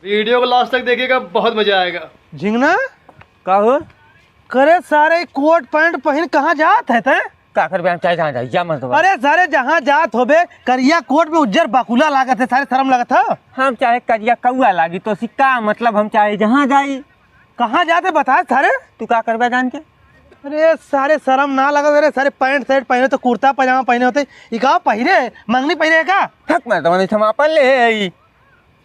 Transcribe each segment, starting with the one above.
Video को last तक देखिएगा, बहुत मजा आएगा। झिंगना का हो करे सारे कोट पैंट पहन कहाँ जात है ते? का कर बयान चाहे जहाँ जाए या मत दबा। अरे सारे जहाँ जात होबे करिया कोट में उज्जर बाकुला लागत है, सारे शर्म लगत है। हम चाहे करिया कौआ लागी तो सिक्का मतलब हम चाहे जहाँ जाई। कहाँ जाते बता सारे? तू का करबे जान के? अरे सारे शर्म ना लगा, अरे सारे पैंट शर्ट पहने तो कुर्ता पजामा पहने होते, इका पहने मंगनी पहने का थक मैं तो समापन ले आई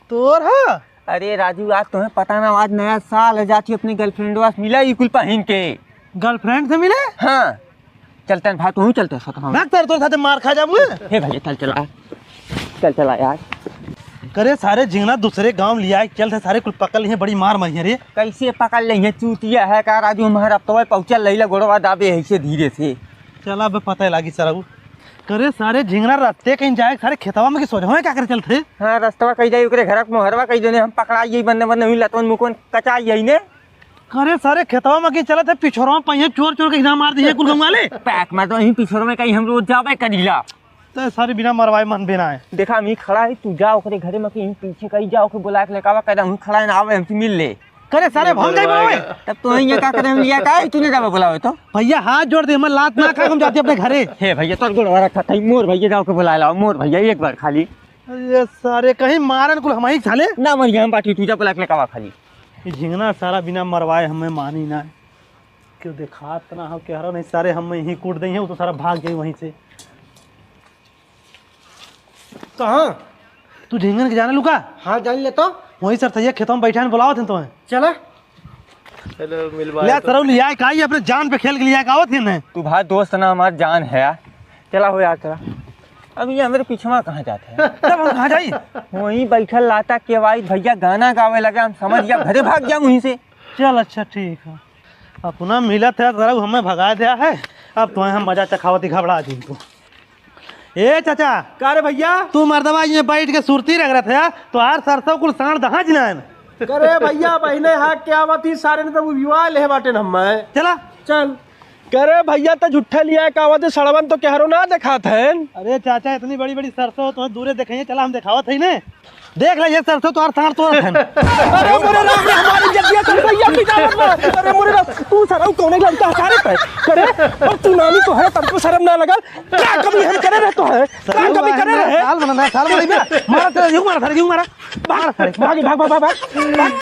तोर हा। अरे राजू आज तुम्हें पता ना, आज नया साल है, जाती अपनी गर्लफ्रेंड वास मिला ई कुल पहन के। गर्लफ्रेंड से मिले? हाँ चलते हैं भाई, तू चलते भाग तेरे तो साथे मार खा जाऊंगा। हे भैया चल चला यार। करे सारे झिंगना दूसरे गांव लिया है, चल सारे कुल पकड़ लिए, बड़ी मार मरी रे। कैसे पकड़ लेंगे? चूतिया है का राजू, हमारा अब तो पहुंचल लैला गोड़वा दाबे ऐसे धीरे से। चला अब पता लगी सर। करे सारे झिंगना रास्ते कहीं जाए, सारे खेतवा में सोझा क्या करे चलते? हाँ रास्ता कही जाए ओकरे घर मोहरवा कही देने, हम पकड़ा यही बंदे बंदे हुई लतवन मुकवन कचा यही ने। करे सारे खेतवा में चला थे, पिछोरवा पहिए चोर चोर के इनाम मार दिए कुल गाँव वाले। पैक में तो यहीं पिछोर में कहीं हम रोज जावे करीला तो सारे बिना मरवाए मन बिना है। देखा मी खड़ा है, तू जा ओकरे घरे में कहीं पीछे कहीं जाओ के बुला के लेकावा कह हूं खड़ा है ना, आवे हमसे मिल ले। करे सारे भंग जाए बोले। तब तो यहीं का करे हम लिया का तूने जावे बुलावे तो भैया हाथ जोड़ दे, हम लात ना खा, हम जाते अपने घरे। हे भैया तोर गोड़वा रखा था, मोर भैया जाओ के बुला लाओ, मोर भैया एक बार खाली। अरे सारे कहीं मारन कुल हमारी साले ना मरिया हम पाठी, तू जा बुला के लेकावा खाली। झिंगना सारा बिना मरवाए हमें मानी ना, क्यों देखा ना हो कह रहा नहीं, सारे हम यहीं कूट देंगे, वो तो सारा भाग गई वहीं से। कहाँ? तू झिंगन के जाने लुका? हाँ जान ले तो। वहीं सर तैया खेतों में बैठा है, बुलाओ थे तुम्हें। चला चलो मिलवा लिया सर लिया का ही अपने जान पे खेल के लिया का थे ना। तू भाई दोस्त ना हमार जान है यार, चला हो यार चला। अब ये हमारे पीछे कहाँ जाते हैं? तब हम कहाँ जाई? वहीं बैठल लाता के वाई भैया गाना गावे लगे, हम समझ गया घरे भाग गया वहीं से। चल अच्छा ठीक है, अपना मिला था जरा हमें भगा दिया है, अब तुम्हें हम मजा चखावती घबरा दी तू। ए चाचा का रे भैया? तू मर्दबा ये बैठ के सुरती रख रहा था, तो हर सरसों कुल साढ़ दहा जिनान। करे भैया बहने हाँ क्या बात ही, सारे ने तो विवाह ले बाटे हम। चला चल। करे भैया तो झूठा लिया का बात सड़वन तो कहरो ना देखा थे। अरे चाचा इतनी बड़ी बड़ी सरसों तो दूरे देखेंगे, चला हम दिखावत है ना, देख ले ये सरसों तो हर साढ़ तो अरे मोरे राम हमारी जल्दी चल भैया पिटावत में। अरे मोरे राम तू सरौ कौन लगता सारे पे करे, और तू नानी को है तब को शर्म ना लगा? क्या कभी हम करे रहे तो है, क्या कभी करे रहे? साल बना साल बना मारा तेरा यूं मारा, भाग भाग भाग भाग।